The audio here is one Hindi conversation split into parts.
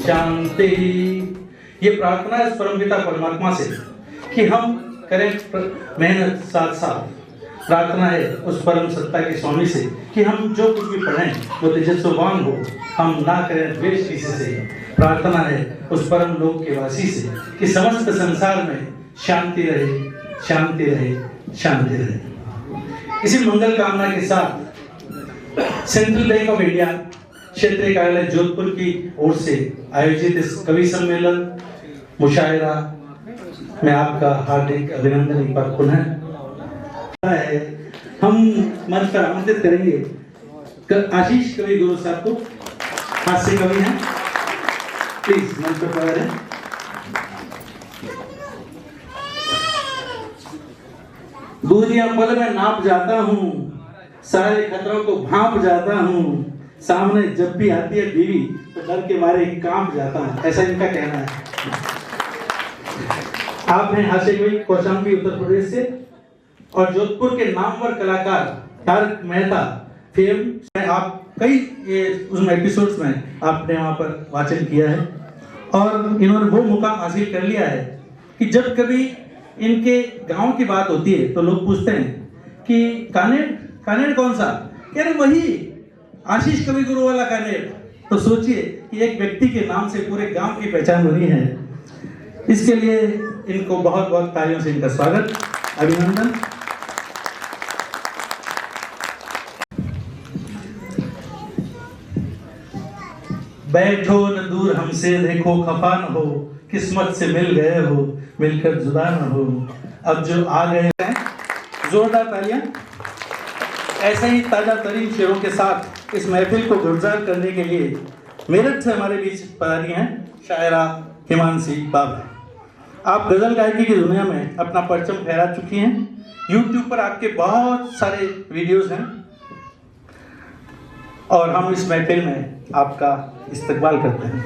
शांति। ये प्रार्थना है परमपिता परमात्मा से कि हम करें मेहनत, साथ साथ प्रार्थना है उस परम सत्ता के स्वामी से कि हम जो कुछ भी पढ़ें वो तेजस्वान हो, हम ना करें द्वेष किसी से। प्रार्थना है उस परम लोक के वासी से कि समस्त संसार में शांति रहे, शांति रहे, शांति रहे। इसी मंगल कामना के साथ सेंट्रल बैंक ऑफ इंडिया क्षेत्रीय कार्यालय जोधपुर की ओर से आयोजित इस कवि सम्मेलन मुशायरा में आपका हार्दिक अभिनंदन एक बार पुनः है। हम मंच पर आमंत्रित करेंगे आशीष कवि गुरु साहब को, हास्य कवि हैं, प्लीज मंच पर पधारें। दूरियां पल में नाप जाता हूँ, सारे खतरों को भांप जाता हूँ, सामने जब भी आती है बीवी तो डर के मारे कांप जाता हूँ, ऐसा इनका कहना है। आप हैं हास्य कवि कौशाम्बी उत्तर प्रदेश से और जोधपुर के नामवर कलाकार तारक मेहता फेम में आप कई उसमें एपिसोड्स में आपने वहां पर वाचन किया है और इन्होंने वो मुकाम हासिल कर लिया है कि जब कभी इनके गांव की बात होती है तो लोग पूछते हैं कि कानेड़ कौन सा, कह रहे वही आशीष कवि गुरु वाला कानेड़। तो सोचिए कि एक व्यक्ति के नाम से पूरे गांव की पहचान बनी है। इसके लिए इनको बहुत बहुत तालियों से इनका स्वागत, अभिनंदन। बैठो न दूर हमसे, देखो खफा न हो, किस्मत से मिल गए हो, मिलकर जुदा न हो, अब जो आ गए हैं। जोरदार तालियां। ऐसे ही ताजा तरीन शेरों के साथ इस महफिल को गुलजार करने के लिए मेरठ से हमारे बीच पधारी हैं शायरा हिमांशी बाबा। आप गजल गायकी की दुनिया में अपना परचम फहरा चुकी हैं। YouTube पर आपके बहुत सारे वीडियोस हैं और हम इस महफिल में आपका इस्तकबाल करते हैं।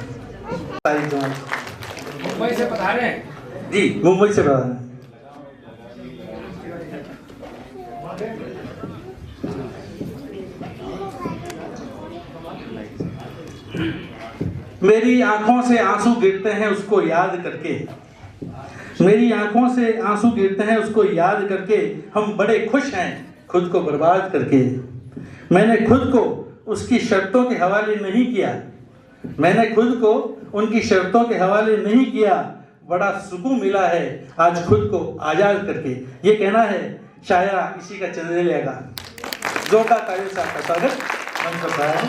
मुंबई से पधारे हैं जी, मुंबई से पधारे हैं। मेरी आंखों से आंसू गिरते हैं उसको याद करके, मेरी आंखों से आंसू गिरते हैं उसको याद करके, हम बड़े खुश हैं खुद को बर्बाद करके। मैंने खुद को उसकी शर्तों के हवाले नहीं किया, मैंने खुद को उनकी शर्तों के हवाले नहीं किया, बड़ा सुकून मिला है आज खुद को आजाद करके। ये कहना है शायरा इसी का चंदेलिया का। जोरदार तालियों से आपका स्वागत मंच पर है।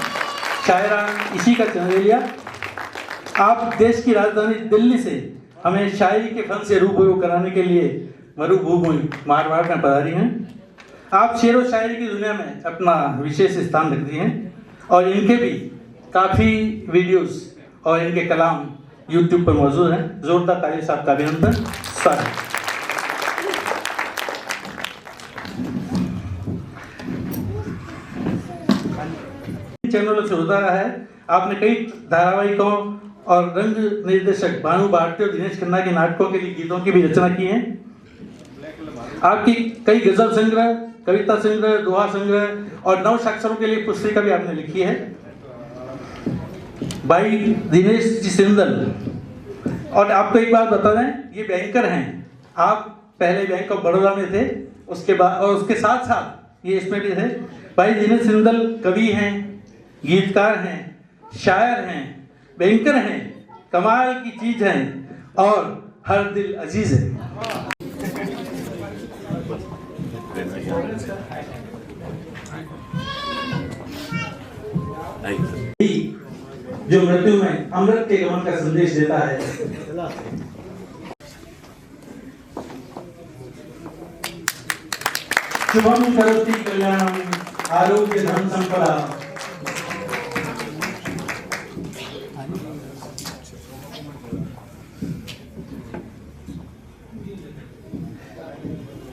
शायरा इसी का चंदेलिया आप देश की राजधानी दिल्ली से हमें शायरी के फन से रूबरू कराने के लिए मरुभूमि मारवाड़ में पधारी हैं। आप शेर व शायरी की दुनिया में अपना विशेष स्थान रखती हैं और इनके भी काफ़ी वीडियोस और इनके कलाम YouTube पर मौजूद हैं। जोरदार तालियों से आपका अभिनंदन, स्वागत। चैनलों से होता रहा है। आपने कई धारावाहिकों और रंग निर्देशक भानु भारती और दिनेश खन्ना के नाटकों के लिए गीतों की भी रचना की है। आपकी कई गजल संग्रह, कविता संग्रह, दोहा संग्रह और नव साक्षरों के लिए पुस्तिका भी आपने लिखी है। भाई दिनेश जी सिंदल, और आपको एक बात बता दें, ये बैंकर हैं। आप पहले बैंक ऑफ बड़ौदा में थे, उसके बाद और उसके साथ साथ ये इसमें भी थे। भाई दिनेश सिंदल कवि हैं, गीतकार हैं, शायर हैं, बैंकर हैं, कमाल की चीज हैं और हर दिल अजीज है। जो मृत्यु में अमृत के गमन का संदेश देता है। शुभम करोति कल्याणम आरोग्य धन संपदा।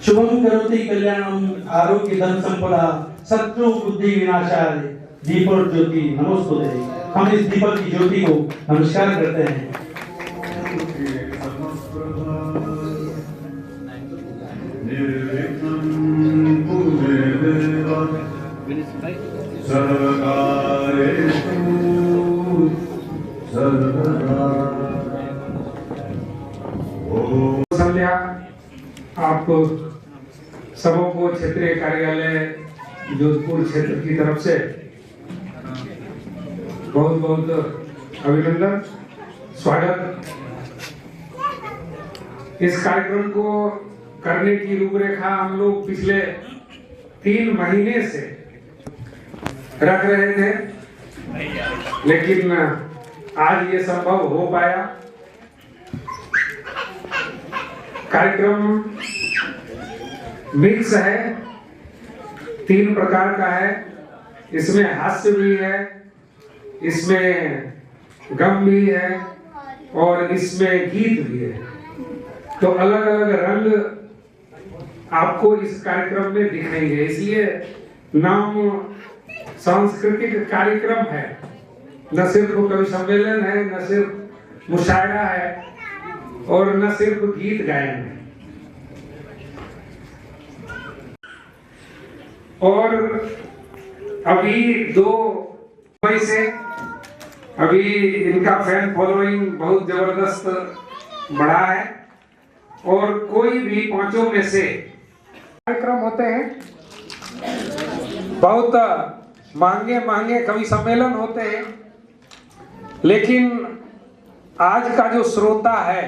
शुभम करोति कल्याणम आरोग्य धन संपदा शत्रु बुद्धि विनाशाय दीपक ज्योति नमोस्तुते। हम इस दीपक की ज्योति को नमस्कार करते हैं। सर्वकारेषु सर्व संध्या आप सबों को क्षेत्रीय कार्यालय जोधपुर क्षेत्र की तरफ से बहुत बहुत अभिनंदन, स्वागत। इस कार्यक्रम को करने की रूपरेखा हम लोग पिछले 3 महीने से रख रहे थे, लेकिन आज ये संभव हो पाया। कार्यक्रम मिक्स है, 3 प्रकार का है। इसमें हास्य भी है, इसमें गम भी है और इसमें गीत भी है। तो अलग अलग रंग आपको इस कार्यक्रम में दिखेंगे, इसलिए नाम सांस्कृतिक कार्यक्रम है। न सिर्फ कवि सम्मेलन है, न सिर्फ मुशायरा है और न सिर्फ गीत गायन है। और अभी 2 मई से अभी इनका फैन फॉलोइंग बहुत जबरदस्त बढ़ा है और कोई भी 5 में से कार्यक्रम होते हैं, बहुत महंगे महंगे कवि सम्मेलन होते हैं, लेकिन आज का जो श्रोता है,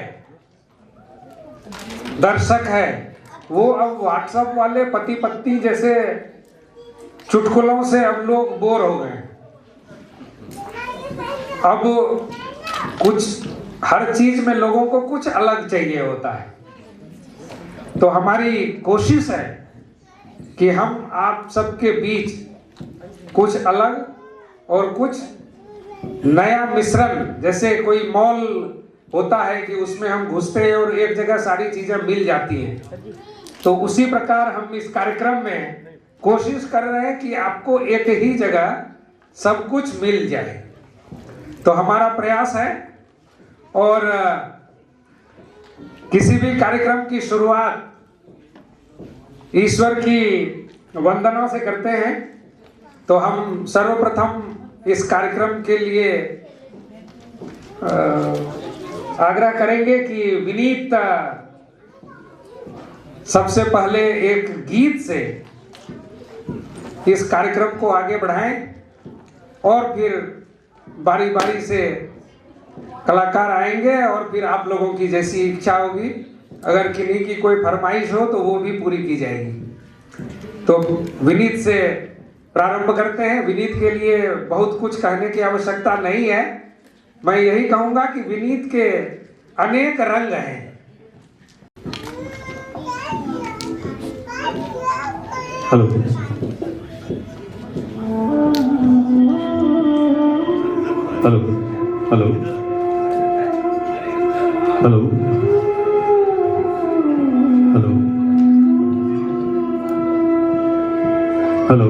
दर्शक है, वो अब व्हाट्सएप वाले पति पत्नी जैसे चुटकुलों से अब लोग बोर हो गए। अब कुछ हर चीज में लोगों को कुछ अलग चाहिए होता है। तो हमारी कोशिश है कि हम आप सबके बीच कुछ अलग और कुछ नया मिश्रण, जैसे कोई मॉल होता है कि उसमें हम घुसते हैं और एक जगह सारी चीजें मिल जाती हैं, तो उसी प्रकार हम इस कार्यक्रम में कोशिश कर रहे हैं कि आपको एक ही जगह सब कुछ मिल जाए। तो हमारा प्रयास है और किसी भी कार्यक्रम की शुरुआत ईश्वर की वंदना से करते हैं। तो हम सर्वप्रथम इस कार्यक्रम के लिए आग्रह करेंगे कि विनीत सबसे पहले एक गीत से इस कार्यक्रम को आगे बढ़ाएं और फिर बारी बारी से कलाकार आएंगे और फिर आप लोगों की जैसी इच्छा होगी, अगर किन्हीं की कोई फरमाइश हो तो वो भी पूरी की जाएगी। तो विनीत से प्रारंभ करते हैं। विनीत के लिए बहुत कुछ कहने की आवश्यकता नहीं है, मैं यही कहूंगा कि विनीत के अनेक रंग हैं। Hello hello hello hello hello hello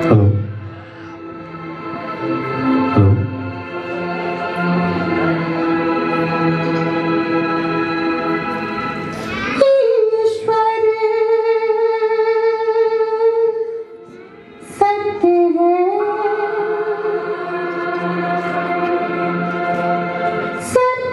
hello hello सत्य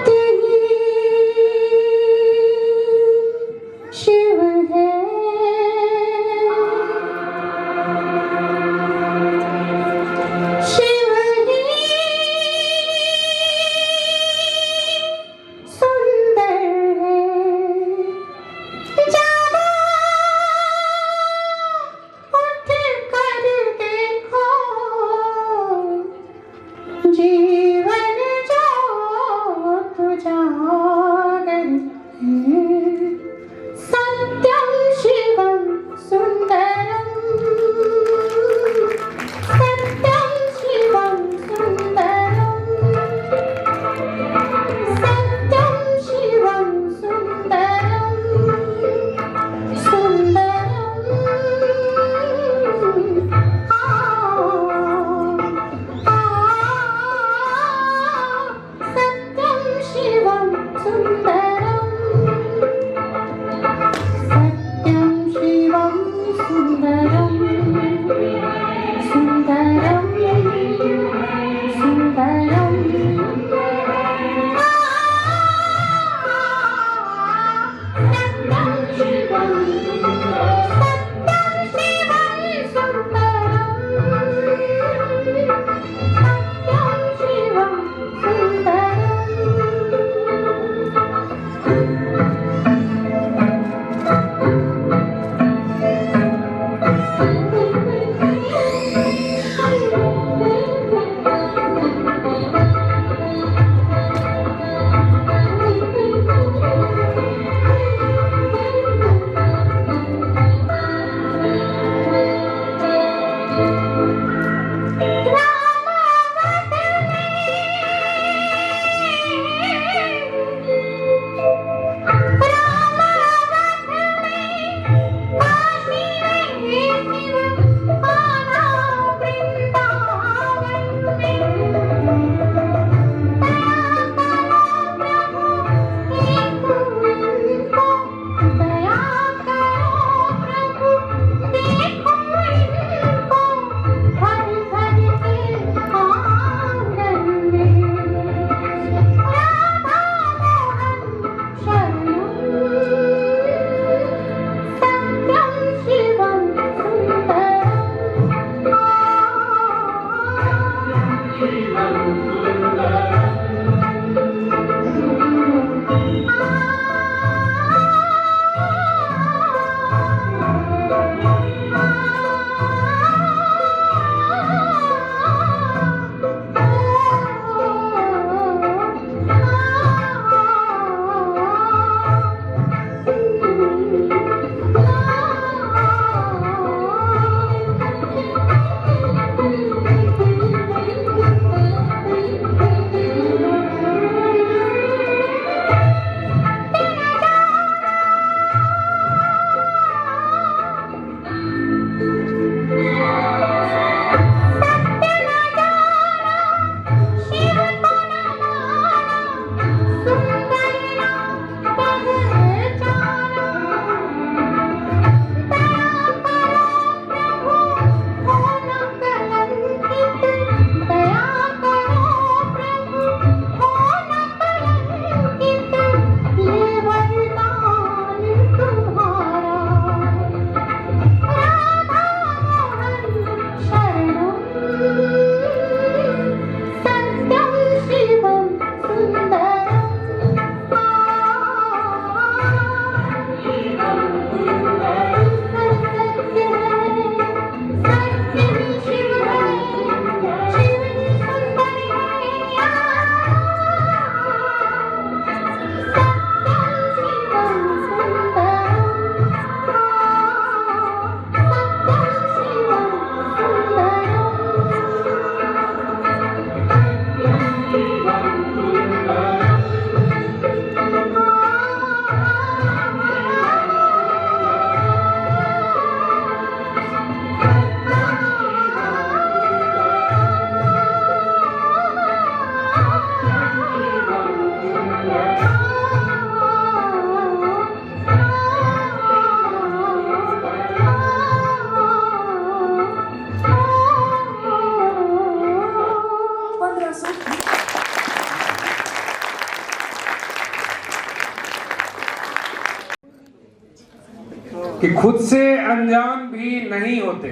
खुद से अनजान भी नहीं होते,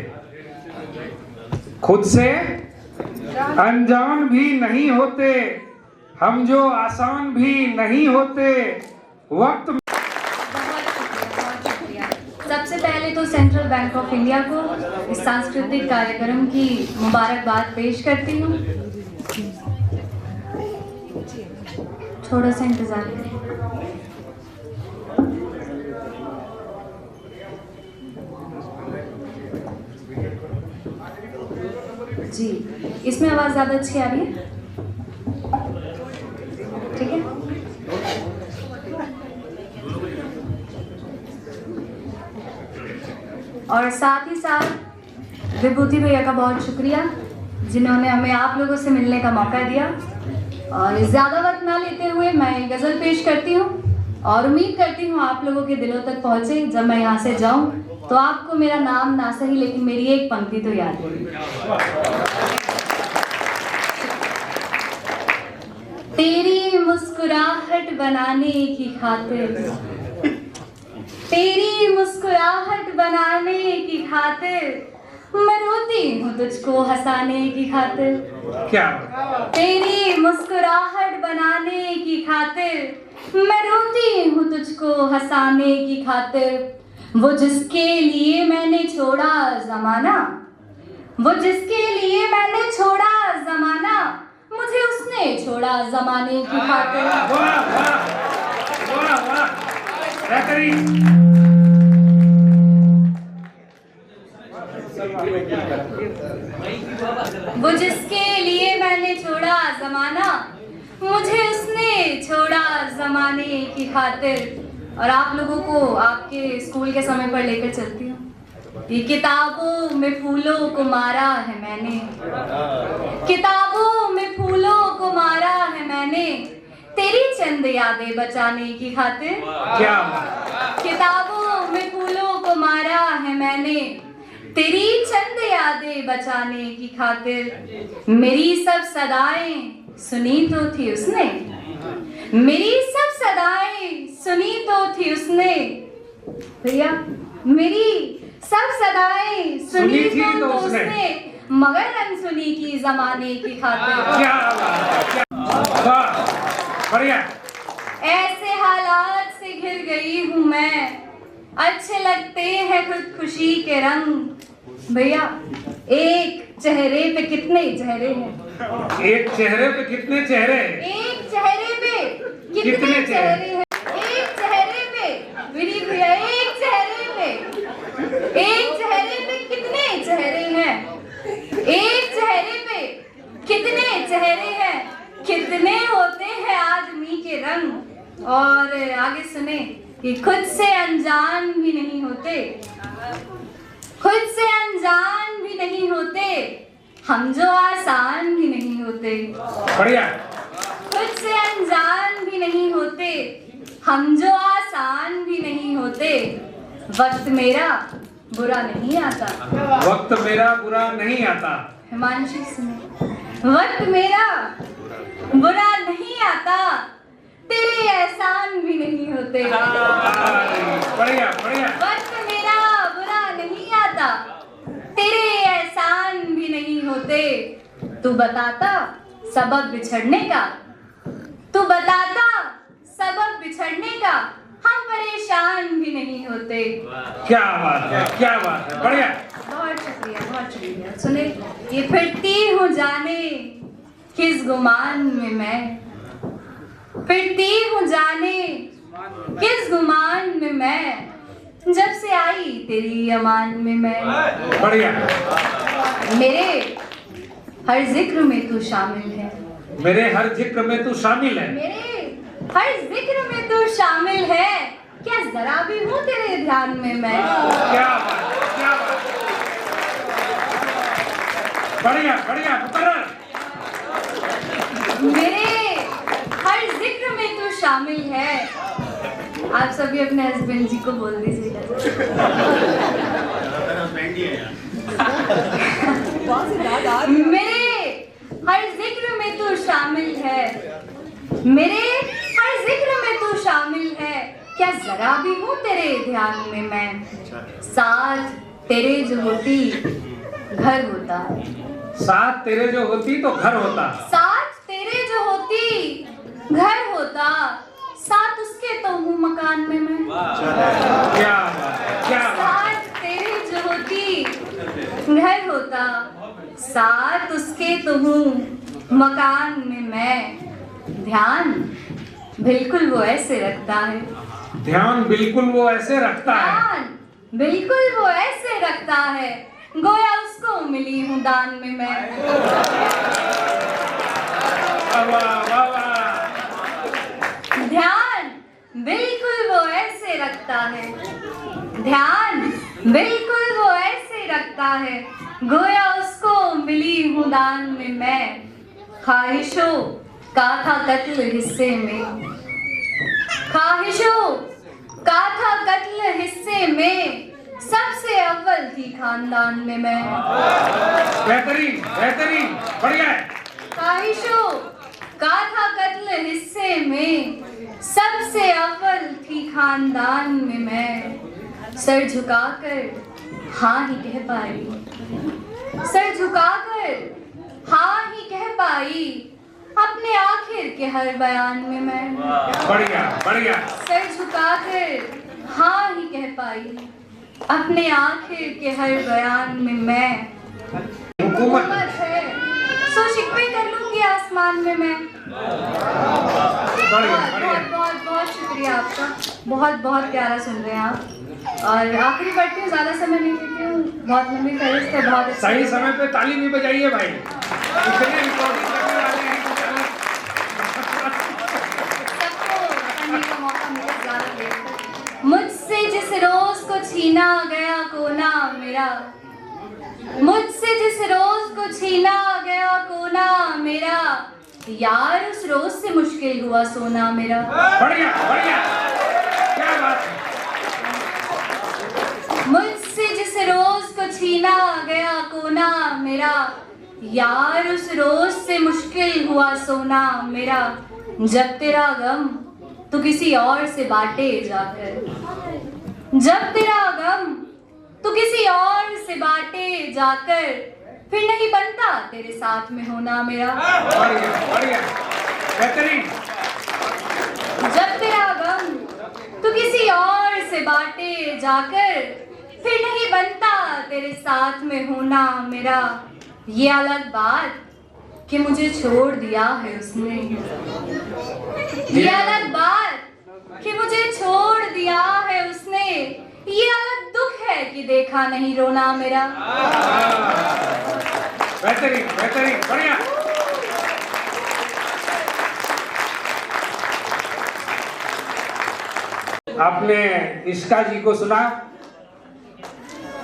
खुद से अनजान भी नहीं होते, हम जो आसान भी नहीं होते, वक्त। बहुत शुक्रिया। सबसे पहले तो सेंट्रल बैंक ऑफ इंडिया को इस सांस्कृतिक कार्यक्रम की मुबारकबाद पेश करती हूँ। थोड़ा सा इंतजार करें। जी, इसमें आवाज ज्यादा अच्छी आ रही है, ठीक है। और साथ ही साथ विभूति भैया का बहुत शुक्रिया जिन्होंने हमें आप लोगों से मिलने का मौका दिया। और ज़्यादा वक्त ना लेते हुए मैं गज़ल पेश करती हूँ और उम्मीद करती हूँ आप लोगों के दिलों तक पहुँचे। जब मैं यहाँ से जाऊँ तो आपको मेरा नाम ना सही लेकिन मेरी एक पंक्ति तो याद होगी। तेरी मुस्कुराहट बनाने की खातिर, तेरी मुस्कुराहट बनाने की खातिर मैं रोती हूँ तुझको हंसाने की खातिर। क्या? तेरी मुस्कुराहट बनाने की खातिर मैं रोती हूँ तुझको हंसाने की खातिर। वो जिसके लिए मैंने छोड़ा जमाना, वो जिसके लिए मैंने छोड़ा जमाना, मुझे उसने छोड़ा जमाने की खातिर। वाह वाह वाह वाह, बेहतरीन। वो जिसके लिए मैंने छोड़ा जमाना, मुझे उसने छोड़ा जमाने की खातिर। और आप लोगों को आपके स्कूल के समय पर लेकर चलती हूँ। ये किताबों में फूलों को मारा है मैंने, किताबों में फूलों को मारा है मैंने, तेरी चंद यादें बचाने की खातिर। क्या? किताबों में फूलों को मारा है मैंने, तेरी चंद यादें बचाने की खातिर। मेरी सब सदाएं सुनी तो थी उसने, मेरी सब सदाएं सुनी तो थी उसने। भैया, मेरी सब सदाएं सुनी तो उसने, मगर अनसुनी की जमाने की खातिर। क्या? वाह, बढ़िया। ऐसे हालात से घिर गई हूँ मैं, अच्छे लगते हैं खुद खुशी के रंग। भैया, एक चेहरे पे कितने चेहरे हैं, एक चेहरे पे कितने चेहरे हैं? एक चेहरे पे कितने चेहरे हैं, एक चेहरे पे विनीत भैया, एक चेहरे पे, एक चेहरे पे कितने चेहरे हैं, एक चेहरे पे कितने चेहरे हैं, कितने होते हैं आदमी के रंग। और आगे सुने कि खुद से अनजान भी नहीं होते, खुद से अनजान भी नहीं होते, हम जो आसान भी नहीं होते। बढ़िया। खुद से अनजान भी नहीं होते, हम जो आसान भी नहीं होते। वक्त मेरा बुरा नहीं आता, वक्त मेरा बुरा नहीं आता। हिमांशी सुने, वक्त मेरा बुरा नहीं आता, तेरे एहसान भी नहीं होते। बढ़िया बढ़िया। वक्त मेरा बुरा नहीं आता, तेरे एहसान भी नहीं होते। तू बताता सबब बिछड़ने का, तू बताता सबब बिछड़ने का, हम परेशान भी नहीं होते। क्या बात है, क्या बात है, बढ़िया। बहुत शुक्रिया, बहुत शुक्रिया। सुने, ये फिरती हूँ जाने किस गुमान में मैं, फिरती हूँ जाने किस गुमान में मैं, जब से आई तेरी अमान में मैं। बढ़िया। मेरे हर जिक्र में तू शामिल है, मेरे हर जिक्र में तू शामिल है, मेरे हर जिक्र में तू शामिल है, क्या जरा भी हूँ तेरे ध्यान में मैं। क्या बात है, क्या बात है। बढ़िया बढ़िया, मुकर्रर। मेरे हर जिक्र में तू शामिल है। आप सभी अपने हस्बैंड जी को बोल दीजिएगा। मेरे हर जिक्र में तू शामिल है, मेरे हर जिक्र में तू शामिल है, क्या जरा भी हूँ तेरे ध्यान में मैं, साथ तेरे जो होती घर होता, साथ तेरे जो होती तो घर होता, साथ तेरे जो होती घर होता, साथ उसके तो हूँ मकान में मैं। क्या बात है, क्या बात है। साथ तेरे जो होती घर होता, साथ उसके तो हूँ मकान में मैं। ध्यान बिल्कुल वो ऐसे रखता है, ध्यान बिल्कुल वो ऐसे रखता है, ध्यान बिल्कुल वो ऐसे रखता है, गोया उसको मिली हूँ दान में मैं। वाह वाह वाह। ध्यान बिल्कुल वो ऐसे रखता है, ध्यान बिल्कुल वो ऐसे रखता है, गोया उसको मिली हूँ दान में मैं। ख्वाहिशों का था कत्ल हिस्से में, ख्वाहिशों का था कत्ल हिस्से में, सबसे अव्वल थी खानदान में मैं। बेहतरीन बेहतरीन, बढ़िया है। ख्वाहिशों का था कत्ल हिस्से में, सबसे अव्वल थी खानदान में मैं। सर झुकाकर हाँ ही कह पाई, सर झुकाकर हाँ ही कह पाई, अपने आखिर के हर बयान में मैं। बढ़िया बढ़िया। सर झुकाकर हाँ ही कह पाई, अपने आखिर के हर बयान में मैं। हुकूमत है सो शिकवे कर लूंगी आसमान में मैं। बढ़िया बहुत बढ़िया। बहुत बहुत बहुत शुक्रिया आपका, बहुत बहुत प्यारा सुन रहे हैं आप। और आखिरी पढ़ती हूँ, ज्यादा समय नहीं लेती हूँ, बहुत लंबी फहरिस्त है, बहुत अच्छी। सही समय पे ताली भी बजाइए भाई, इतने रिकॉर्डिंग करने वाले हैं। सबको पढ़ने का मौका मिले ज्यादा देर। मुझसे जिस रोज को छीना गया कोना मेरा, मुझसे जिस रोज को छीना गया कोना मेरा, यार उस रोज से मुश्किल हुआ सोना मेरा। बढ़िया बढ़िया, क्या बात है। मुझसे जिस रोज को छीना गया कोना मेरा, यार उस रोज से मुश्किल हुआ सोना मेरा। जब तेरा गम तू किसी और से बांटे जाकर, जब तेरा गम तू किसी और से बांटे जाकर, फिर नहीं बनता तेरे साथ में होना मेरा। बढ़िया बढ़िया, बेहतरीन। जब तेरा गम तू किसी और से बांटे जाकर, फिर नहीं बनता तेरे साथ में होना मेरा। ये अलग बात कि मुझे छोड़ दिया है उसने, ये अलग बात कि मुझे छोड़ दिया है उसने, ये अलग दुख है कि देखा नहीं रोना मेरा। बेहतरीन बेहतरीन, बढ़िया। आपने इश्का जी को सुना,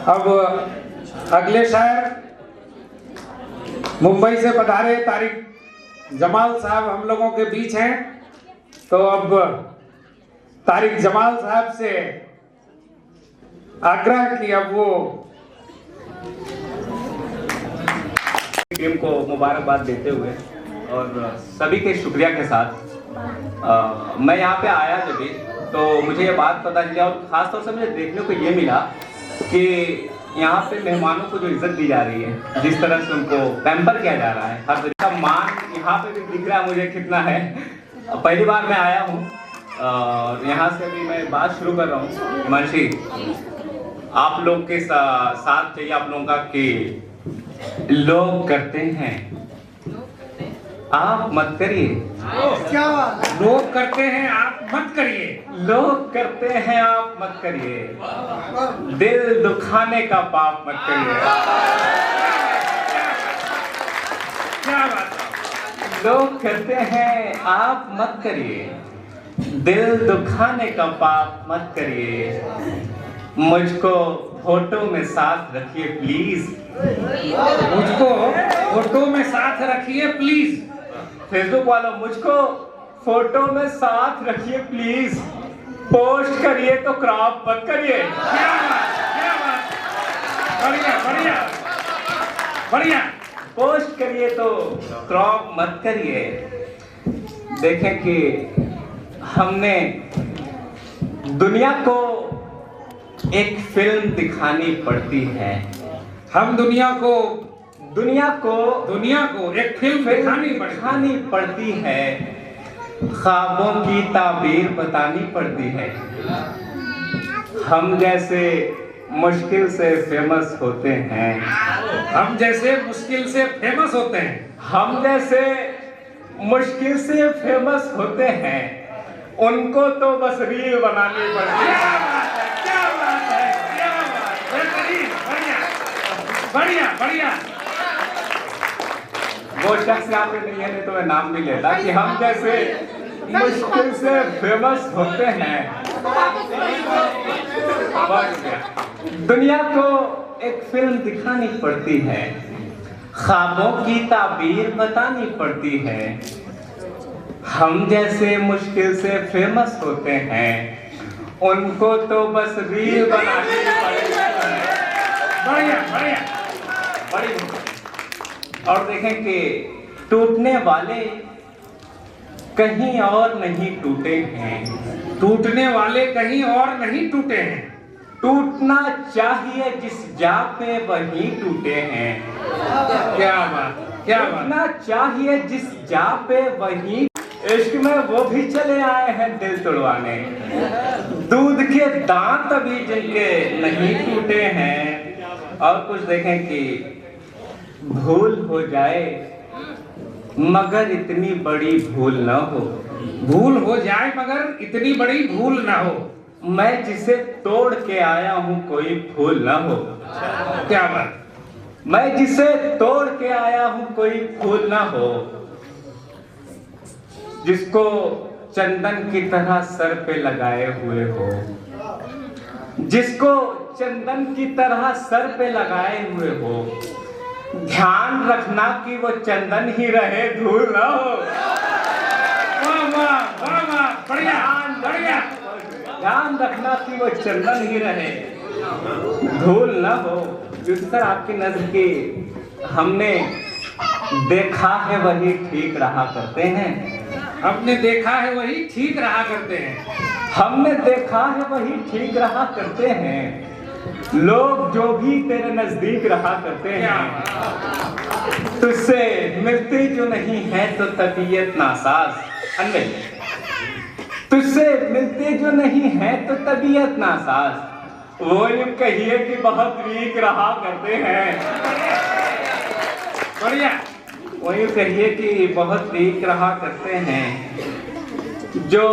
अब अगले शायर मुंबई से पधारे तारिक जमाल साहब हम लोगों के बीच हैं। तो अब तारिक जमाल साहब से आग्रह कि अब वो टीम को मुबारकबाद देते हुए और सभी के शुक्रिया के साथ मैं यहाँ पे आया जब भी, तो मुझे ये बात पता चली और ख़ास तौर से मुझे देखने को ये मिला कि यहाँ पे मेहमानों को जो इज्जत दी जा रही है, जिस तरह से उनको पैम्पर किया जा रहा है, हर तरीके का मान यहाँ पे भी दिख रहा है मुझे कितना है। पहली बार मैं आया हूँ और यहाँ से भी मैं बात शुरू कर रहा हूँ। हिमांशी, आप लोग के साथ चाहिए आप लोगों का कि लोग करते हैं आप मत करिए, क्या लोग करते हैं आप मत करिए, लोग करते हैं आप मत करिए, दिल दुखाने का पाप मत करिए। क्या बात है। लोग करते हैं आप मत करिए, दिल दुखाने का पाप मत करिए, मुझको फोटो में साथ रखिए प्लीज, मुझको फोटो में साथ रखिए प्लीज। फेसबुक वालों मुझको फोटो में साथ रखिए प्लीज, पोस्ट करिए तो क्रॉप मत करिए। क्या बात, क्या बात, बढ़िया बढ़िया बढ़िया। पोस्ट करिए तो क्रॉप मत करिए। देखें कि हमने दुनिया को एक फिल्म दिखानी पड़ती है। हम दुनिया को एक फिल्म दिखानी पड़ती है। ख्वाबों की ताबीर बतानी पड़ती है। हम जैसे मुश्किल से फेमस होते हैं। हम जैसे मुश्किल से फेमस होते हैं। हम जैसे मुश्किल से फेमस होते हैं। उनको तो बस रील बनानी पड़ती है। क्या बात है, क्या बात, बेहतरीन, बढ़िया, बढ़िया। वो शख्स यहाँ पे नहीं है, नहीं तो मैं नाम भी लेता कि हम जैसे मुश्किल से फेमस होते हैं। दुनिया को एक फिल्म दिखानी पड़ती है। ख्वाबों की ताबीर बतानी पड़ती है। हम जैसे मुश्किल से फेमस होते हैं। उनको तो बस रील बनानी पड़ती है। बढ़िया। बड़ी और देखें कि टूटने वाले कहीं और नहीं टूटे हैं। टूटने वाले कहीं और नहीं टूटे हैं। टूटना चाहिए जिस जा पे वहीं टूटे हैं। क्या बात। टूटना चाहिए जिस जा पे वहीं। इश्क में वो भी चले आए हैं दिल तोड़वाने। दूध के दांत अभी जिनके नहीं टूटे हैं। और कुछ देखें कि भूल हो जाए मगर इतनी बड़ी भूल ना हो। भूल हो जाए मगर इतनी बड़ी भूल ना हो। मैं जिसे तोड़ के आया हूँ कोई फूल ना हो। क्या बात। मैं जिसे तोड़ के आया हूँ कोई फूल ना हो। जिसको चंदन की तरह सर पे लगाए हुए हो। जिसको चंदन की तरह सर पे लगाए हुए हो। ध्यान रखना कि वो चंदन ही रहे, धूल ना हो। वाह, बढ़िया। ध्यान रखना कि वो चंदन ही रहे, धूल ना हो। जिस तरह आपकी नजर की हमने देखा है वही ठीक रहा करते हैं। हमने देखा है वही ठीक रहा करते हैं। हमने देखा है वही ठीक रहा करते हैं। लोग जो भी तेरे नजदीक रहा करते हैं। तुझसे मिलती जो नहीं है तो तबीयत नासाज। अन्य तुझसे मिलती जो नहीं है तो तबीयत नासाज। वो यूं कहिए कि बहुत वीक रहा करते हैं। बढ़िया। वो यूं कहिए कि बहुत वीक रहा करते हैं। जो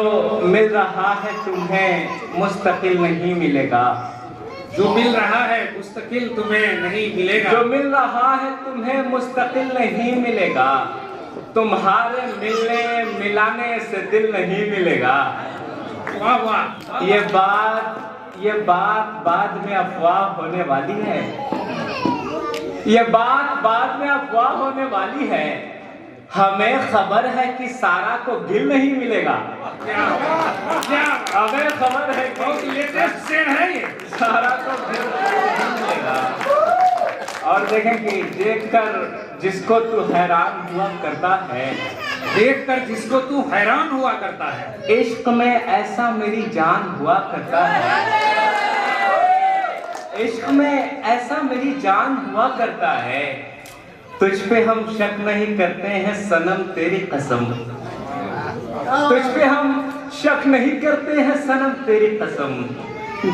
मिल रहा है तुम्हें मुस्तकिल नहीं मिलेगा। जो मिल रहा है मुस्तकिल तुम्हें नहीं मिलेगा। जो मिल रहा है तुम्हें मुस्तकिल नहीं मिलेगा। तुम्हारे मिलने मिलाने से दिल नहीं मिलेगा। वाह। ये बात बाद में अफवाह होने वाली है। ये बात बाद में अफवाह होने वाली है। हमें खबर है कि सारा को गिल नहीं मिलेगा। क्या हमें खबर है बहुत लेटेस्ट शेर है ये। सारा को गिल नहीं मिलेगा। और देखें कि देखकर जिसको तू हैरान हुआ करता है। देखकर जिसको तू हैरान हुआ करता है। इश्क में ऐसा मेरी जान हुआ करता है। इश्क में ऐसा मेरी जान हुआ करता है। तुझ पे हम शक नहीं करते हैं सनम तेरी कसम। तुझ पे हम शक नहीं करते हैं सनम तेरी कसम।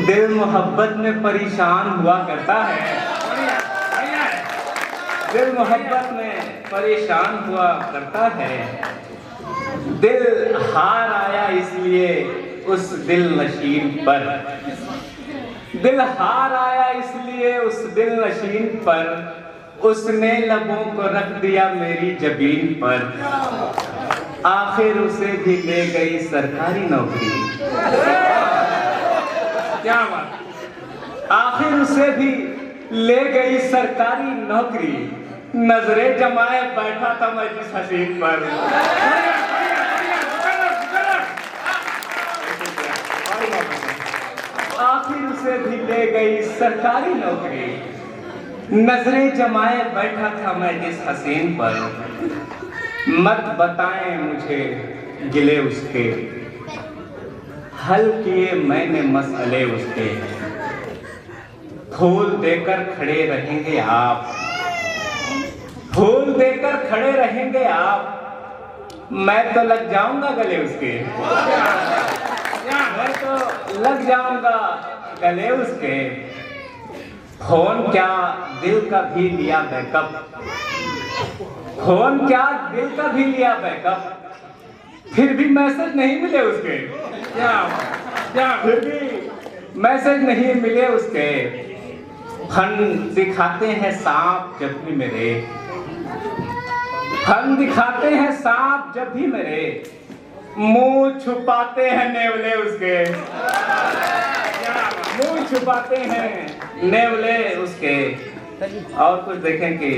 दिल मोहब्बत में परेशान हुआ करता है। दिल मोहब्बत में परेशान हुआ करता है। दिल हार आया इसलिए उस दिल नशीन पर। दिल हार आया इसलिए उस दिल नशीन पर। उसने लबों को रख दिया मेरी जबीन पर। आखिर उसे भी ले गई सरकारी नौकरी। क्या बात। आखिर उसे भी ले गई सरकारी नौकरी। नजरें जमाए बैठा था मैं जिस हसीन पर। आखिर उसे भी ले गई सरकारी नौकरी। नजरें जमाए बैठा था मैं जिस हसीन पर। मत बताएं मुझे गिले उसके। हल किए मैंने मसले उसके, फूल देकर खड़े रहेंगे आप, फूल देकर खड़े रहेंगे आप, मैं तो लग जाऊंगा गले उसके, मैं तो लग जाऊंगा गले उसके। फोन क्या दिल का भी लिया बैकअप, फोन क्या दिल का भी लिया बैकअप, फिर भी मैसेज नहीं मिले उसके, क्या फिर भी मैसेज नहीं मिले उसके। फन दिखाते हैं सांप जब भी मेरे, फन दिखाते हैं सांप जब भी मेरे, मुंह छुपाते हैं नेवले उसके, मुंह छुपाते हैं नेवले उसके। और कुछ देखें कि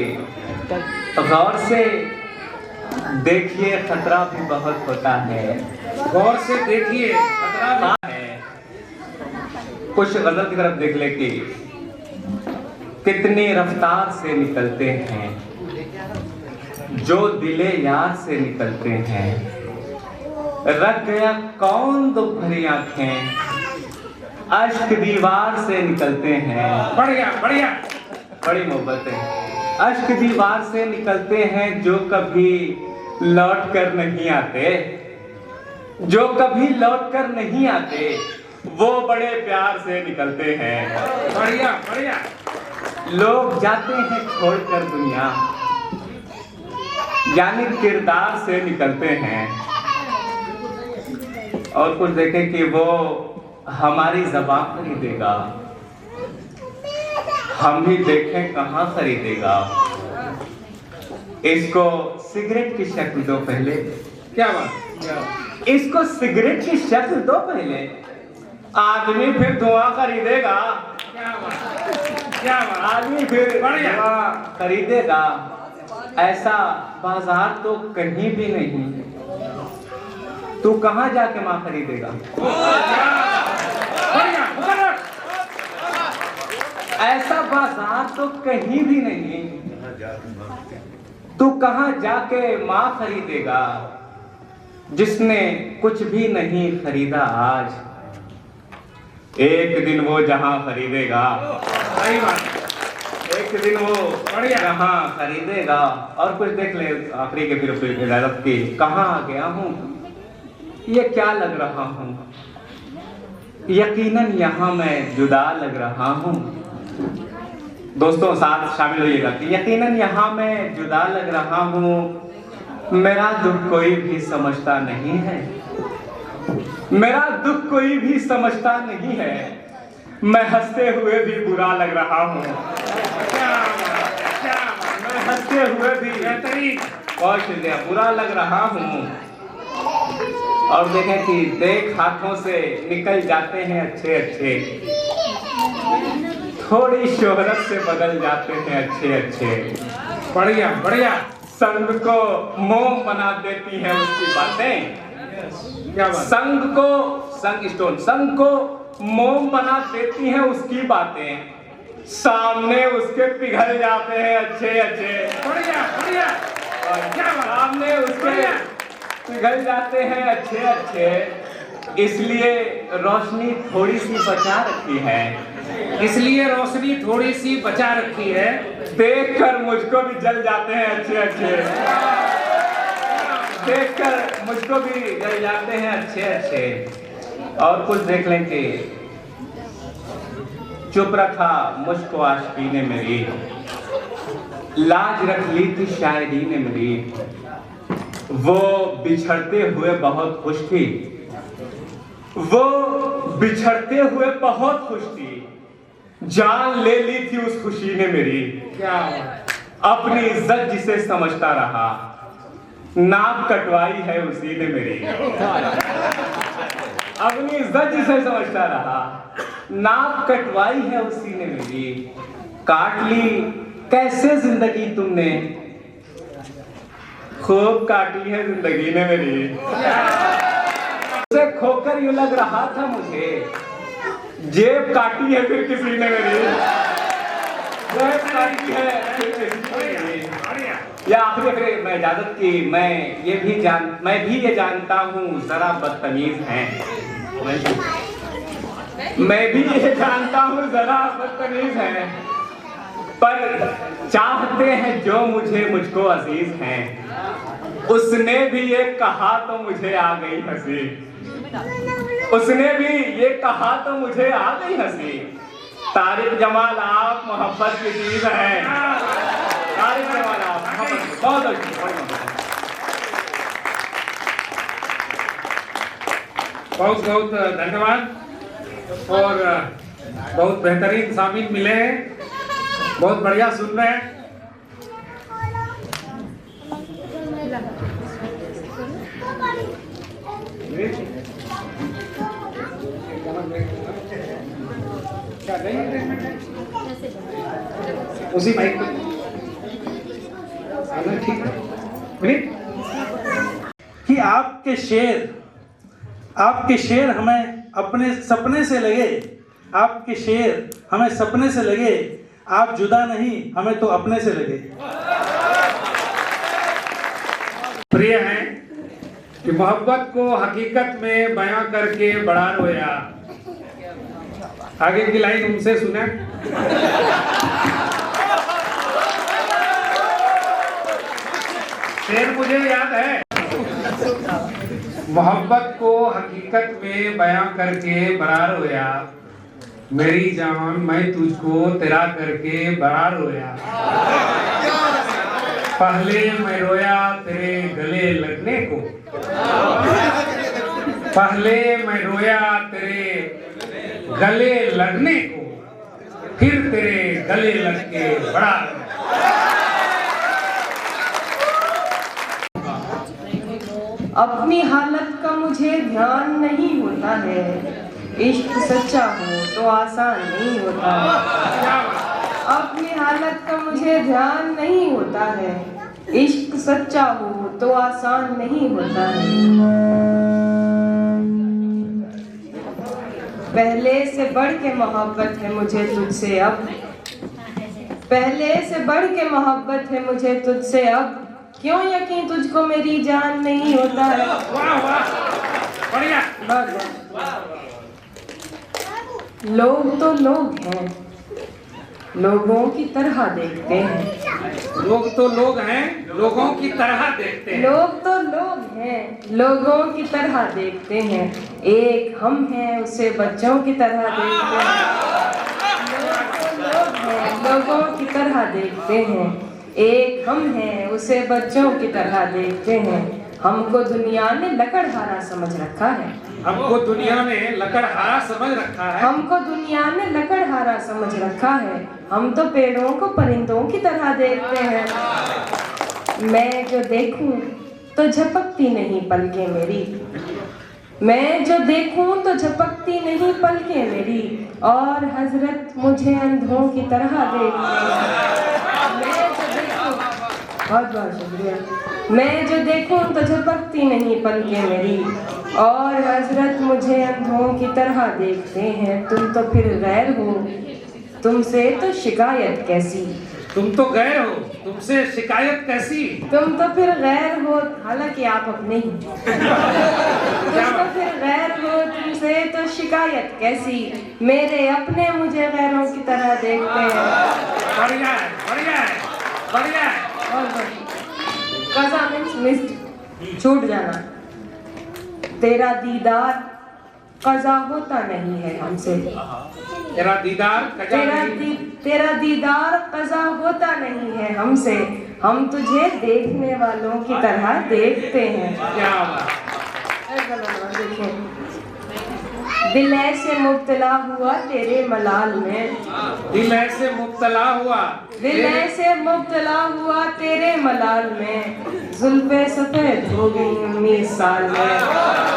गौर से देखिए खतरा भी बहुत होता है, गौर से देखिए खतरा भी है। कुछ गजल की तरफ देख ले कि कितनी रफ्तार से निकलते हैं जो दिले यार से निकलते हैं, रख गया कौन दो भरी आंखें अश्क दीवार से निकलते हैं। बढ़िया बढ़िया, बड़ी मोहब्बत है। अश्क दीवार से निकलते हैं जो कभी लौट कर नहीं आते, जो कभी लौट कर नहीं आते, वो बड़े प्यार से निकलते हैं। बढ़िया बढ़िया। लोग जाते हैं छोड़कर दुनिया, यानी किरदार से निकलते हैं। और कुछ देखें कि वो हमारी ज़बान खरीदेगा, हम भी देखें कहाँ खरीदेगा। इसको सिगरेट की शक्ल दो पहले, क्या बात, इसको सिगरेट की शक्ल दो पहले, आदमी फिर धुआं खरीदेगा। क्या बात, क्या बात, आदमी फिर बढ़िया धुआं खरीदेगा। ऐसा बाजार तो कहीं भी नहीं, तू कहाँ जाके माँ खरीदेगा। बढ़िया, ऐसा बाजार तो कहीं भी नहीं, तू कहाँ जाके माँ खरीदेगा। जिसने कुछ भी नहीं खरीदा आज, एक दिन वो जहां खरीदेगा। सही बात, एक दिन वो बढ़िया जहां खरीदेगा। और कुछ देख ले आखिरी के फिर इजाजत की, कहाँ आ गया हूँ, ये क्या लग रहा हूँ, यकीनन यहाँ मैं जुदा लग रहा हूँ। दोस्तों साथ शामिल होइएगा कि यकीनन यहाँ मैं जुदा लग रहा हूँ, मेरा दुख कोई भी समझता नहीं है, मेरा दुख कोई भी समझता नहीं है, मैं हंसते हुए भी बुरा लग रहा हूँ। मैं हंसते हुए भी बेहतरीन बहुत शुक्रिया बुरा लग रहा हूँ। और देखें कि देख हाथों से निकल जाते हैं अच्छे अच्छे, थोड़ी शोहरत से बदल जाते हैं अच्छे अच्छे। बढ़िया बढ़िया, संग को मोम बना देती है उसकी बातें। क्या बात, संग को संग स्टोन, संग को मोम बना देती है उसकी बातें, सामने उसके पिघल जाते हैं अच्छे अच्छे। बढ़िया बढ़िया, और क्या बात, सामने उसके पिघल जाते हैं अच्छे अच्छे। इसलिए रोशनी थोड़ी सी बचा रखी है, इसलिए रोशनी थोड़ी सी बचा रखी है, देखकर मुझको भी जल जाते हैं अच्छे अच्छे, देखकर मुझको भी जल जाते हैं अच्छे अच्छे। और कुछ देख लें कि चुप रखा मुझको आशिकी ने मेरी, लाज रख ली थी शायरी ने मेरी, वो बिछड़ते हुए बहुत खुश थी, वो बिछड़ते हुए बहुत खुश थी, जान ले ली थी उस खुशी ने मेरी। क्या अपनी इज्जत जिसे समझता रहा, नाक कटवाई है उसी ने मेरी। अपनी इज्जत जिसे समझता रहा, नाक कटवाई है उसी ने मेरी। काट ली कैसे जिंदगी तुमने, खूब काटी है जिंदगी ने मेरी। उसे खोकर यूं लग रहा था मुझे, जेब काटी है फिर किसी ने मेरी, जेब काटी है फिर किसी ने मेरी। या आखिरी फिर मैं इजाजत की, मैं भी ये जानता हूँ जरा बदतमीज हैं, मैं भी ये जानता हूँ जरा बदतमीज है, पर चाहते हैं जो मुझको अजीज हैं। उसने भी ये कहा तो मुझे आ गई हंसी, उसने भी ये कहा तो मुझे आ गई हंसी। तारिक जमाल आप मोहब्बत की चीज हैं। तारिक जमाल आप बहुत बहुत बहुत धन्यवाद। और बहुत बेहतरीन शामिल मिले हैं, बहुत बढ़िया सुन रहे हैं। उसी माइक ठीक है कि आपके शेर हमें अपने सपने से लगे, आपके शेर हमें सपने से लगे, आप जुदा नहीं हमें तो अपने से लगे। प्रिय है कि मोहब्बत को हकीकत में बयां करके बड़ा रोया। आगे की लाइन उनसे सुने। शेर मुझे याद है। मोहब्बत को हकीकत में बयां करके बड़ा रोया, मेरी जान मैं तुझको तेरा करके बड़ा रोया। पहले मैं रोया तेरे गले लगने को, पहले मैं रोया तेरे गले लगने को, फिर तेरे गले लग के बड़ा। अपनी हालत का मुझे ध्यान नहीं होता है, इश्क सच्चा हो तो आसान नहीं होता है। अपनी हालत का मुझे ध्यान नहीं होता है, इश्क सच्चा हो तो आसान नहीं होता है। पहले से बढ़ के मोहब्बत है मुझे तुझसे अब, पहले से बढ़ के मोहब्बत है मुझे तुझसे अब, क्यों यकीन तुझको मेरी जान नहीं होता है। वाह वाह बढ़िया। लोग तो लोग हैं, लोगों की तरह देखते हैं। लोग तो लोग हैं, लोगों की तरह देखते हैं। लोग तो लोग हैं, लोगों की तरह देखते हैं। एक हम हैं उसे बच्चों की तरह देखते हैं। लोग तो लोग हैं, लोगों की तरह देखते हैं। एक हम हैं उसे बच्चों की तरह देखते हैं। हमको दुनिया ने लकड़हारा समझ रखा है, हमको दुनिया ने लकड़हारा समझ रखा है। हमको दुनिया ने लकड़हारा समझ रखा है। हम तो पेड़ों को परिंदों की तरह देखते हैं। मैं जो देखूं तो झपकती नहीं पलकें मेरी, मैं जो देखूं तो झपकती नहीं पलकें मेरी, और हजरत मुझे अंधों की तरह देखते हैं। मैं जो देखूं, बहुत बहुत शुक्रिया। मैं जो देखूं तो झपकती नहीं पलकें मेरी, और हजरत मुझे अंधों की तरह देखते हैं। तुम तो फिर गैर हो, तुमसे तो शिकायत कैसी। तुम तो गैर हो, तुमसे शिकायत कैसी। तुम तो फिर गैर हो, हालांकि आप अपने ही। तुम तो फिर गैर हो, तुमसे तो शिकायत कैसी। मेरे अपने मुझे गैरों की तरह देखते हैं। बढ़िया है, बढ़िया है, बढ़िया है। कज़ा मीन्स मिस्ड, छूट जाना। तेरा दीदार कज़ा होता नहीं है हमसे। तेरा दीदार कज़ा नहीं। तेरा दीदार कज़ा होता नहीं है हमसे। हम तुझे देखने वालों की तरह देखते हैं। क्या बात। दिल ऐसे मुब्तला हुआ तेरे मलाल में, दिल ऐसे मुब्तला हुआ, दिल ऐसे मुब्तला हुआ तेरे मलाल में, जुल्फे सफेद हो गई 19 साल में।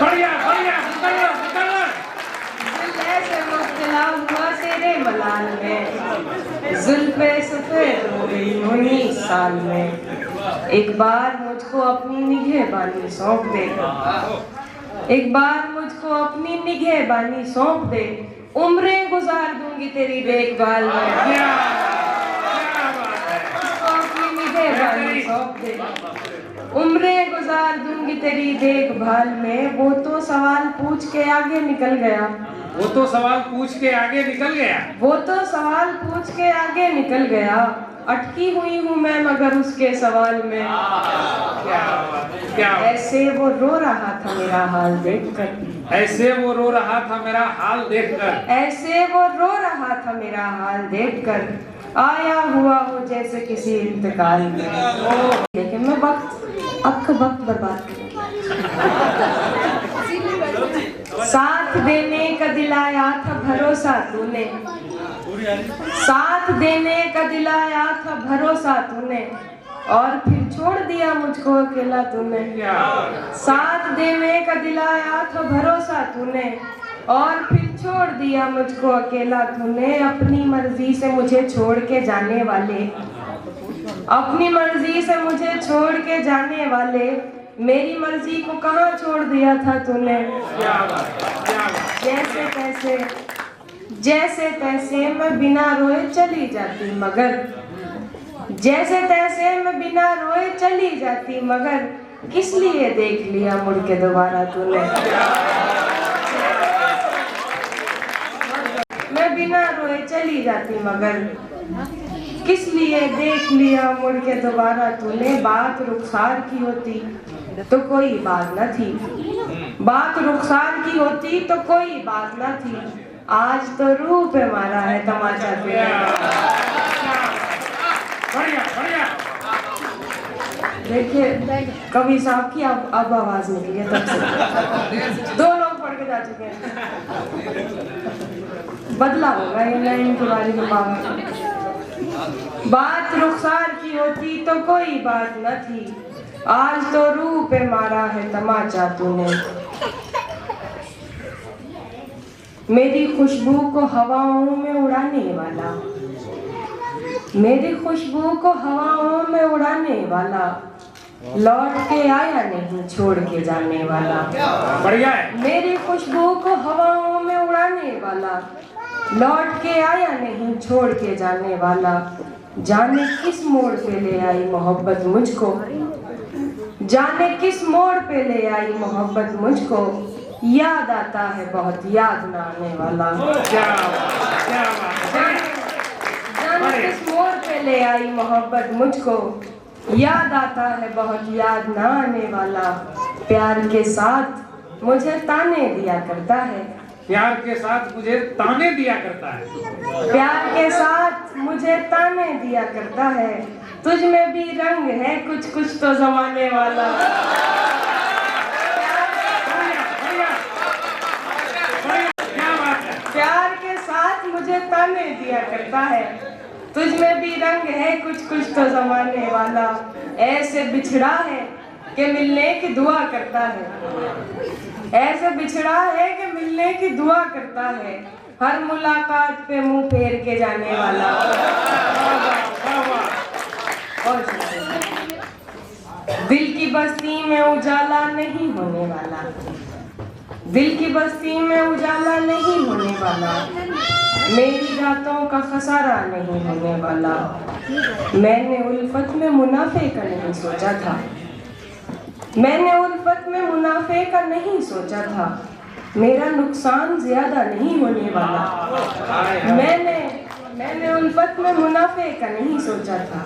बढ़िया बढ़िया बढ़िया बढ़िया। दिल ऐसे मुब्तला हुआ तेरे मलाल में, जुल्फे सफेद हो गई 19 साल में। एक बार मुझको अपनी निगहबानी सौंप दे, एक बार मुझको अपनी निगहबानी सौंप दे, उम्रें गुजार दूंगी तेरी देखभाल में। अपनी निगहबानी सौंप दे। उम्रें गुजार दूंगी तेरी देखभाल में, वो तो सवाल पूछ के आगे निकल गया। वो तो सवाल पूछ के आगे निकल गया। वो तो सवाल पूछ के आगे निकल गया। अटकी हुई हूँ मैं मगर उसके सवाल में। क्या ऐसे वो रो रहा था मेरा हाल देखकर। ऐसे वो रो रहा था मेरा हाल देखकर। ऐसे वो रो रहा था मेरा हाल देखकर। आया हुआ हो जैसे किसी इंतकाल में। लेकिन मैं आपका वक्त बर्बाद करूंगी। साथ देने का दिलाया था भरोसा तूने। साथ देने का दिलाया था भरोसा तूने, और फिर छोड़ दिया मुझको अकेला तूने। साथ देने का दिलाया था भरोसा तूने, और फिर छोड़ दिया मुझको अकेला तूने। अपनी मर्जी से मुझे छोड़ के जाने वाले, अपनी मर्जी से मुझे छोड़ के जाने वाले, मेरी मर्जी को कहाँ छोड़ दिया था तूने। जैसे तैसे मैं बिना रोए चली जाती मगर, जैसे तैसे मैं बिना रोए चली जाती मगर, किस लिए देख लिया मुड़ के दोबारा तूने। मैं बिना रोए चली जाती मगर, किस लिए देख लिया मुड़ के दोबारा तूने। बात रुखसार की होती तो कोई बात न थी, बात रुखसार की होती तो कोई बात न थी। आज तो रूह पे मारा है तमाचा तूने। बढ़िया बढ़िया। देखिए कवि साहब की अब आवाज निकली है तब से। 2 लोग पढ़ के जा चुके हैं। बदला होगा ये लाइन के बारे में। बात रुखसार की होती तो कोई बात न थी, आज तो रूह पे मारा है तमाचा तूने। मेरी खुशबू को हवाओं में उड़ाने वाला, मेरी खुशबू को हवाओं में उड़ाने वाला, लौट के आया नहीं छोड़ के जाने वाला। बढ़िया है। मेरी खुशबू को हवाओं में उड़ाने वाला, लौट के आया नहीं छोड़ के जाने वाला। जाने किस मोड़ पे ले आई मोहब्बत मुझको, जाने किस मोड़ पे ले आई मोहब्बत मुझको। याद आता है बहुत याद ना आने वाला। जाने किस मोड़ पे ले आई मोहब्बत मुझको, याद आता है बहुत याद ना आने वाला। प्यार के साथ मुझे ताने दिया करता है, प्यार के साथ मुझे ताने दिया करता है। प्यार के साथ मुझे ताने दिया करता है। तुझ में भी रंग है कुछ कुछ तो जमाने वाला। प्यार के साथ मुझे ताने दिया करता है, तुझ में भी रंग है कुछ कुछ तो जमाने वाला। ऐसे बिछड़ा है कि मिलने की दुआ करता है, ऐसे बिछड़ा है कि मिलने की दुआ करता है। हर मुलाकात पे मुंह फेर के जाने वाला। और दिल की बस्ती में उजाला नहीं होने वाला, दिल की बस्ती में उजाला नहीं होने वाला। मेरी रातों का खसारा नहीं होने वाला। मैंने उल्फत में मुनाफे का नहीं सोचा था, मैंने उल्फत में मुनाफे का नहीं सोचा था। मेरा नुकसान ज्यादा नहीं होने वाला। मैंने उल्फत में मुनाफे का नहीं सोचा था।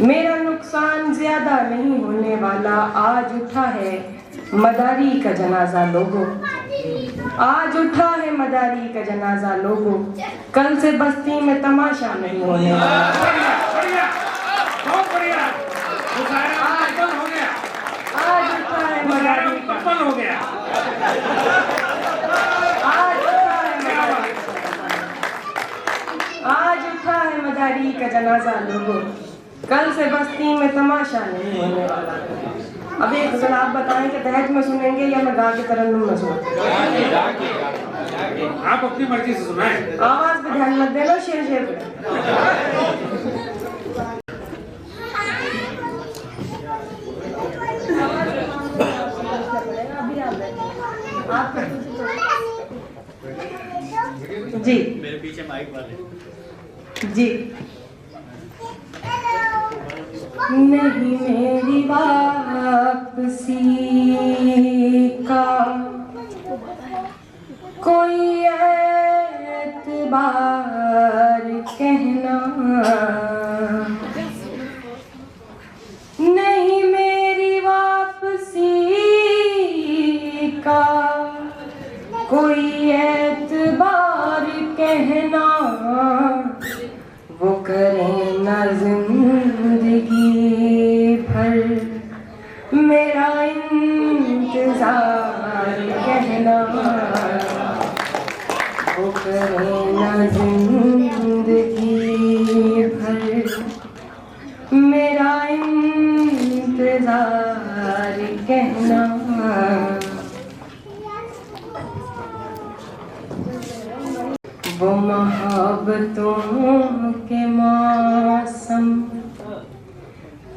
मेरा नुकसान ज्यादा नहीं होने वाला। आज उठा है मदारी का जनाजा लोगों, आज उठा है मदारी का जनाजा लोगों। कल से बस्ती में तमाशा नहीं होने वाला। बढ़िया, बहुत बढ़िया। हो गया। आज उठा है मदारी का, हो गया। आज उठा है मदारी का जनाजा लोगों। कल से बस्ती में तमाशा नहीं होने वाला। अब एक गजल आप बताएं कि तहत में सुनेंगे या मैं गा के तरन्नुम में सुनाऊं? आप अपनी मर्जी से सुनाएं। आवाज पे ध्यान मत देना, शेर शेर पे। जी मेरे पीछे माइक वाले जी नहीं मेरी वापसी का कोई एतबार कहना, नहीं मेरी वापसी का कोई एतबार कहना, वो करे ना जिंदगी भर मेरा इंतजार कहना, वो करे ना जिंदगी भर मेरा इंतजार कहना। वो मोहब्बतों के मौसम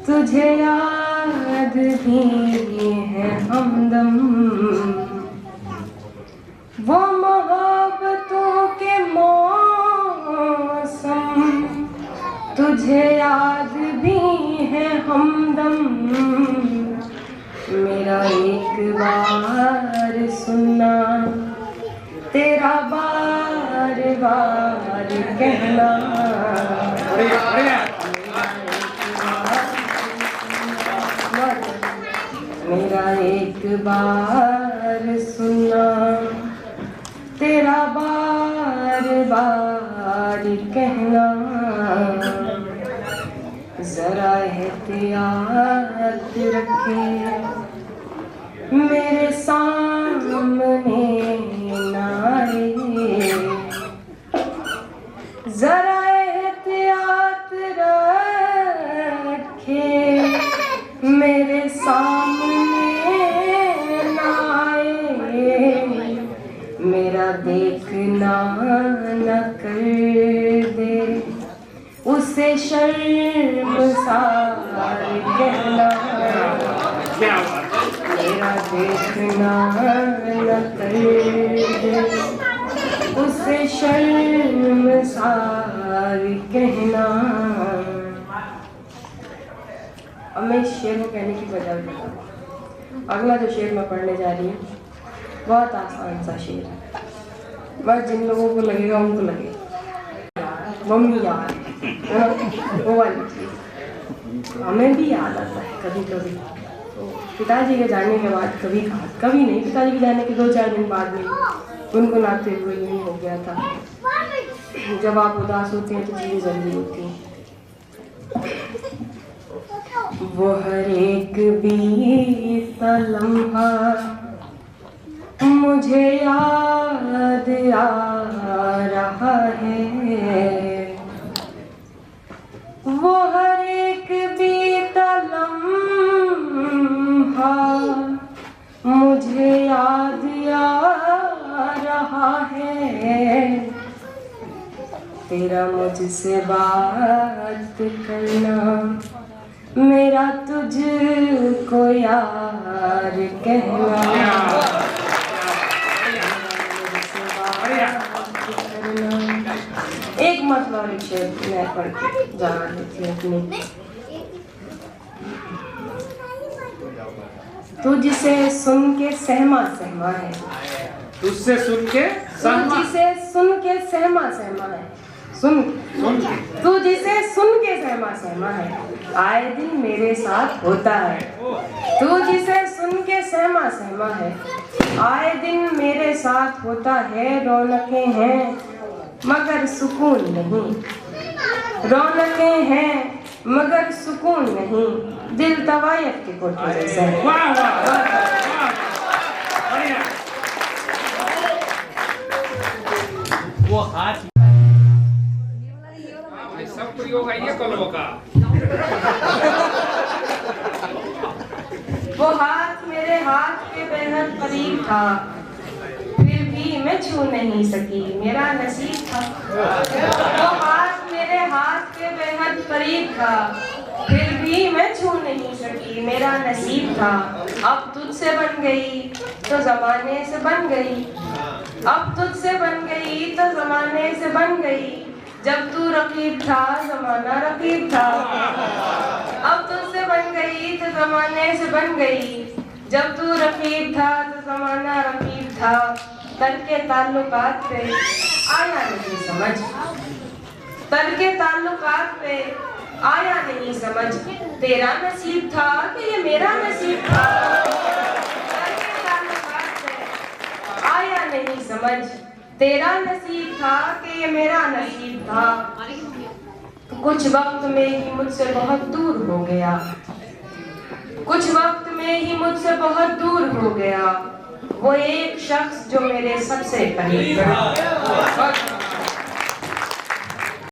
तुझे याद भी है हमदम, वो मोहब्बतों के मौसम तुझे याद भी है हमदम, मेरा एक बार सुनना तेरा बार बार कहना, मेरा एक बार सुनना तेरा बार बार कहना, जरा एहतियात रखे मेरे सामने ना आए, जरा एहतियात रखे मेरे सामने ना आए, मेरा देखना न कर दे उसे शर्मसार कहना, मेरा देखना न कर दे उसे शर्मसार कहना। अब मैं इस शेर को कहने की वजह बताऊँ। अगला जो शेर मैं पढ़ने जा रही हूँ बहुत आसान सा शेर है, बस जिन लोगों को लगेगा उनको लगेगा। मम्मी याद है ना, वो वाली चीज़ हमें भी याद आता है कभी कभी। तो पिताजी के जाने के बाद कभी नहीं, पिताजी के जाने के 2-4 दिन बाद में उनको नाते हुए यही हो गया था। जब आप उदास होते हैं तो चीज़ें जल्दी होती हैं। वो हर एक बीता लम्हा मुझे याद आ रहा है, वो हर एक बीता लम्हा मुझे याद आ रहा है, तेरा मुझसे बात करना मेरा तुझको यार कहना, एक मतलब और एक शेर मैं पढ़ के जा रही थी अपनी। तुझसे सुन के सहमा सहमा है, तुझसे सुन के तुझसे सुन के सहमा सहमा है, सुन तू जिसे सुन के सहमा सहमा है, आए दिन मेरे साथ होता है, तू जिसे सुन के सहमा सहमा है, आए दिन मेरे साथ होता है, रौनकें हैं मगर सुकून नहीं, रौनकें हैं मगर सुकून नहीं, दिल तवायफ के कोठे जैसा है। वो हाथ सब प्रयोग है ये कलम का। वो हाथ मेरे हाथ के बेहद करीब था, फिर भी मैं छू नहीं सकी, मेरा नसीब था। वो हाथ मेरे हाथ के बेहद करीब था, फिर भी मैं छू नहीं सकी, मेरा नसीब था। अब तुझसे बन गई तो जमाने से बन गई, अब तुझसे बन गई तो जमाने से बन गई, जब तू रकीब था जमाना रकीब था, अब तुझसे बन गई तो जमाने से बन गई। जब तू रकीब था तो जमाना रकीब था, तर्के ताल्लुकात पे आया नहीं समझ, तर्के ताल्लुकात पे आया नहीं समझ। तेरा नसीब था कि ये मेरा नसीब था, तर्के ताल्लुकात पे आया नहीं समझ। तेरा नसीब था कि ये मेरा नसीब था। कुछ वक्त में ही मुझसे बहुत दूर हो गया, कुछ वक्त में ही मुझसे बहुत दूर हो गया वो एक शख्स जो मेरे सबसे करीब था।